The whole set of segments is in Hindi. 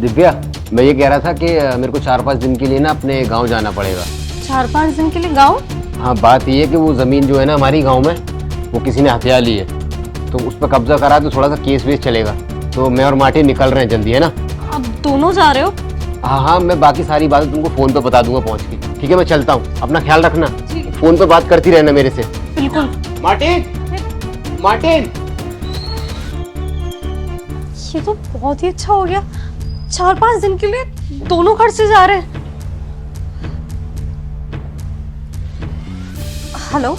दिव्या, मैं ये कह रहा था कि मेरे को 4-5 दिन के लिए ना अपने गांव जाना पड़ेगा। 4-5 दिन के लिए गाँव? हाँ, बात ये है कि वो ज़मीन जो है ना हमारी गांव में, वो किसी ने हथिया ली है, तो उस पर कब्जा करा तो थोड़ा सा केस वेस चलेगा। तो मैं और मार्टिन निकल रहे हैं जल्दी, है ना? अब दोनों जा रहे हो? हाँ, मैं बाकी सारी बातें तुमको फ़ोन पे बता दूंगा पहुँच के। ठीक है, मैं चलता हूँ, अपना ख्याल रखना। फ़ोन पे बात करती रहना मेरे से। बिल्कुल। मार्टिन, मार्टिन, ये तो बहुत ही अच्छा हो गया। 4-5 दिन के लिए दोनों घर से जा रहे हैं। हेलो,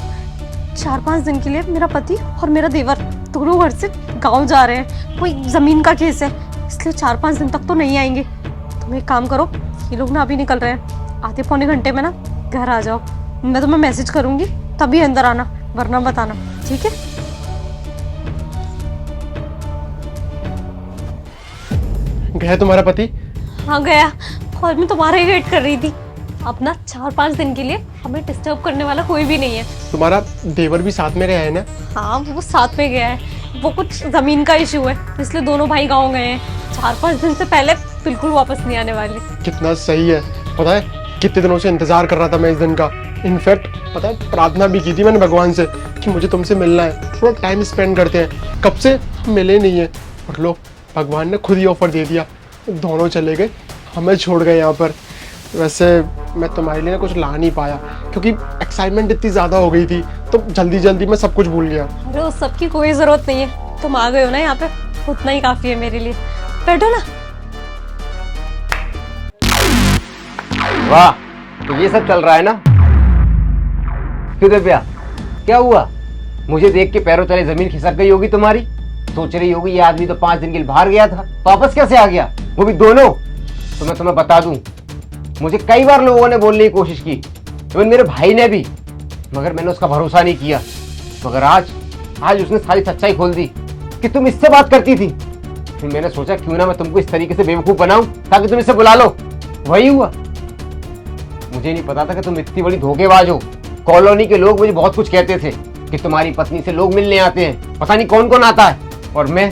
4-5 दिन के लिए मेरा पति और मेरा देवर दोनों घर से गांव जा रहे हैं। कोई जमीन का केस है, इसलिए 4-5 दिन तक तो नहीं आएंगे। तुम एक काम करो, ये लोग ना अभी निकल रहे हैं, आधे पौने घंटे में ना घर आ जाओ। मैं तुम्हें मैसेज करूंगी, तभी अंदर आना, वरना बताना, ठीक है? गया तुम्हारा पति? हाँ गया, और मैं तुम्हारा ही वेट कर रही थी। अब ना 4-5 दिन के लिए हमें डिस्टर्ब करने वाला कोई भी नहीं है। तुम्हारा देवर भी साथ में गया है ना? हाँ, वो साथ में गया है। वो कुछ जमीन का इशू है, इसलिए दोनों भाई गाँव गए हैं। 4-5 दिन से पहले बिल्कुल वापस नहीं आने वाले। कितना सही है। पता है कितने दिनों से इंतजार कर रहा था मैं इस दिन का। इनफैक्ट पता है प्रार्थना भी की थी मैंने भगवान से कि मुझे तुमसे मिलना है, थोड़ा टाइम स्पेंड करते हैं। कब से मिले नहीं है, और लो भगवान ने खुद ही ऑफर दे दिया। दोनों चले गए, हमें छोड़ गए यहाँ पर। वैसे मैं तुम्हारे लिए ना कुछ ला नहीं पाया क्योंकि एक्साइटमेंट इतनी ज़्यादा हो गई थी, तो जल्दी जल्दी मैं सब कुछ भूल गया। अरे उस सब की कोई जरूरत नहीं है, तुम आ गए हो ना यहाँ पे, उतना ही काफी है मेरे लिए। बैठो ना। वाह, तो ये सब चल रहा है ना? क्यों दिव्या, क्या हुआ? मुझे देख के पैरों तले जमीन खिसक गई होगी तुम्हारी। सोच रही होगी ये आदमी तो 5 दिन के लिए बाहर गया था, वापस कैसे आ गया, वो भी दोनों। तो मैं तुम्हें बता दूं, मुझे कई बार लोगों ने बोलने की कोशिश की, इवन मेरे भाई ने भी, मगर मैंने उसका भरोसा नहीं किया। मगर आज उसने सारी सच्चाई खोल दी कि तुम इससे बात करती थी। फिर मैंने सोचा क्यों ना मैं तुमको इस तरीके से बेवकूफ बनाऊं ताकि तुम इसे बुला लो। वही हुआ। मुझे नहीं पता था कि तुम इतनी बड़ी धोखेबाज हो। कॉलोनी के लोग मुझे बहुत कुछ कहते थे कि तुम्हारी पत्नी से लोग मिलने आते हैं, पता नहीं कौन कौन आता है। और मैं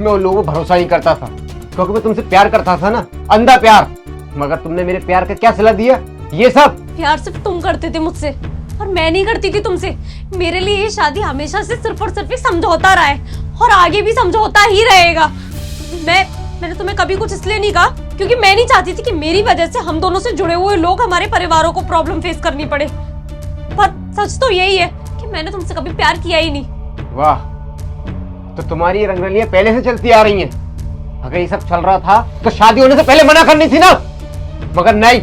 उन लोगों को भरोसा नहीं करता था क्योंकि मैं तुमसे प्यार करता था ना, अंधा प्यार। मगर तुमने मेरे प्यार का क्या सिला दिया? ये सब प्यार सिर्फ तुम करते थे मुझसे, और मैं नहीं करती थी तुमसे। मेरे लिए ये शादी हमेशा से सिर्फ और सिर्फ एक समझौता रहा है, और आगे भी समझौता ही रहेगा। मैंने तुम्हें कभी कुछ इसलिए नहीं कहा क्योंकि मैं नहीं चाहती थी कि मेरी वजह से हम दोनों से जुड़े हुए लोग, हमारे परिवारों को प्रॉब्लम फेस करनी पड़े। पर सच तो यही है कि मैंने तुमसे कभी प्यार किया ही नहीं। वाह, तो तुम्हारी ये रंगरलियां पहले से चलती आ रही हैं। अगर ये सब चल रहा था तो शादी होने से पहले मना करनी थी ना। मगर नहीं,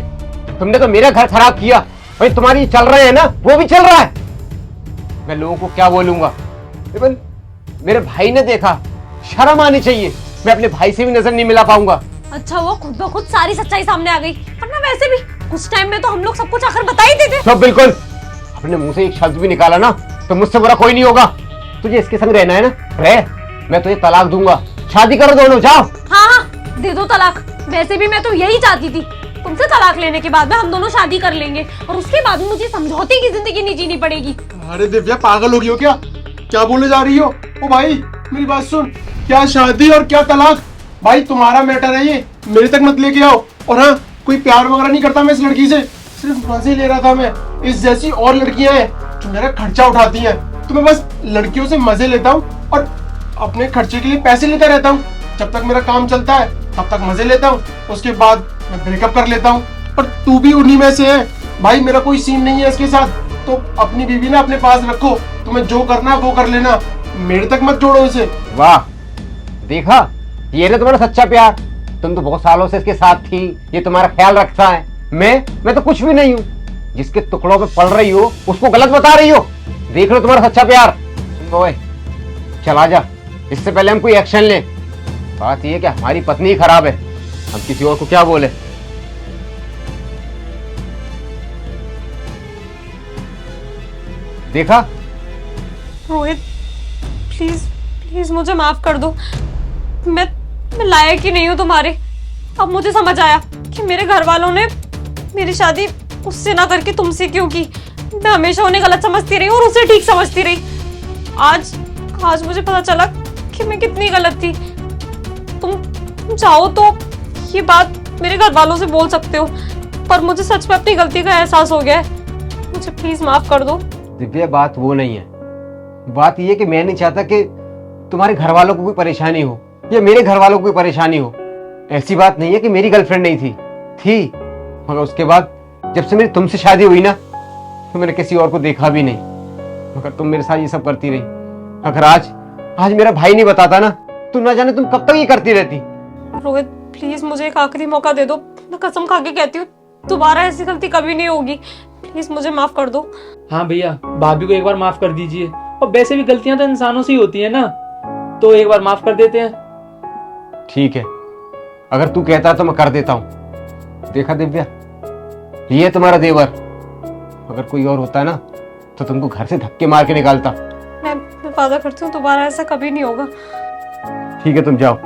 तुमने तो मेरा घर खराब किया। भाई तुम्हारी चल रहे हैं ना, वो भी चल रहा है। मैं लोगों को क्या बोलूंगा? इवन मेरे भाई ने देखा, शर्म आनी चाहिए। मैं अपने भाई से भी नजर नहीं मिला पाऊंगा। अच्छा वो खुद ब खुद सारी सच्चाई सामने आ गई, वरना वैसे भी कुछ टाइम में तो हम लोग सब कुछ आखिर बता ही देते। सब बिल्कुल। अपने मुंह से एक शब्द भी निकाला ना तो मुझसे बुरा कोई नहीं होगा। तुझे इसके संग रहना है ना, रह। मैं तुझे तलाक दूंगा, शादी करो दोनों, जाओ। हाँ, दे दो तलाक। वैसे भी मैं तो यही चाहती थी, तुमसे तलाक लेने के बाद में हम दोनों शादी कर लेंगे, और उसके बाद में मुझे समझौते की जिंदगी नहीं जीनी पड़ेगी। अरे दिव्या, पागल हो गई हो क्या? क्या बोले जा रही हो? ओ भाई मेरी बात सुन, क्या शादी और क्या तलाक? भाई तुम्हारा मैटर है ये, मेरे तक मत लेके आओ। और हाँ, कोई प्यार वगैरह नहीं करता मैं इस लड़की से, सिर्फ मजे ले रहा था मैं। इस जैसी और लड़कियां हैं जो मेरा खर्चा उठाती हैं, तो मैं बस लड़कियों से मजे लेता हूँ और अपने खर्चे के लिए पैसे लेता रहता हूँ। जब तक मेरा काम चलता है तब तक मजे लेता हूँ, उसके बाद मैं ब्रेकअप कर लेता हूँ। और तू भी उन्हीं में से है। भाई मेरा कोई सीन नहीं है इसके साथ, तो अपनी बीवी ना अपने पास रखो। तुम्हें जो करना है वो कर लेना, मेरे तक मत जोड़ो इसे। वाह, देखा, ये ना तुम्हारा सच्चा प्यार। तुम तो बहुत सालों से इसके साथ थी, ये तुम्हारा ख्याल रखता है। मैं तो कुछ भी नहीं हूँ। जिसके टुकड़ों पे पड़ रही हो उसको गलत बता रही हो। देख लो तुम्हारा सच्चा प्यार। ओए चला जा, इससे पहले हम कोई एक्शन लें। बात ये है कि हमारी पत्नी ही खराब है, हम किसी और को क्या बोले। देखा? रोहित प्लीज प्लीज मुझे माफ कर दो। मैं लायक ही नहीं हूँ तुम्हारे। अब मुझे समझ आया कि मेरे घर वालों ने मेरी शादी उससे ना करके तुमसे क्यों की। मैं हमेशा उन्हें गलत समझती रही और उसे ठीक समझती रही। आज मुझे पता चला कि मैं कितनी गलत थी। तुम चाहो तो ये बात मेरे घर वालों से बोल सकते हो, पर मुझे सच में अपनी गलती का एहसास हो गया है। मुझे प्लीज माफ कर दो। दिव्या, बात वो नहीं है। बात ये है कि मैं नहीं चाहता कि तुम्हारे घर वालों को कोई परेशानी हो या मेरे घर वालों को कोई परेशानी हो। ऐसी बात नहीं है कि मेरी गर्लफ्रेंड नहीं थी, मगर उसके बाद जब से मेरी तुमसे शादी हुई ना, तो मैंने किसी और को देखा भी नहीं। मगर तुम मेरे साथ ये सब करती रही। अगर आज मेरा भाई नहीं बताता ना, तो ना जाने तुम कब तक ये करती रहती। रोहित प्लीज मुझे एक आखिरी मौका दे दो। मैं कसम खा के कहती हूँ दोबारा ऐसी गलती कभी नहीं होगी। प्लीज मुझे माफ कर दो। हाँ भैया, भाभी को एक बार माफ कर दीजिए। और वैसे भी गलतियां तो इंसानों से ही होती है ना, तो एक बार माफ कर देते हैं। ठीक है, अगर तू कहता तो मैं कर देता हूँ। देखा दिव्या, ये है तुम्हारा देवर। अगर कोई और होता ना तो तुमको घर से धक्के मार के निकालता। मैं वादा करती हूँ दोबारा ऐसा कभी नहीं होगा। ठीक है, तुम जाओ।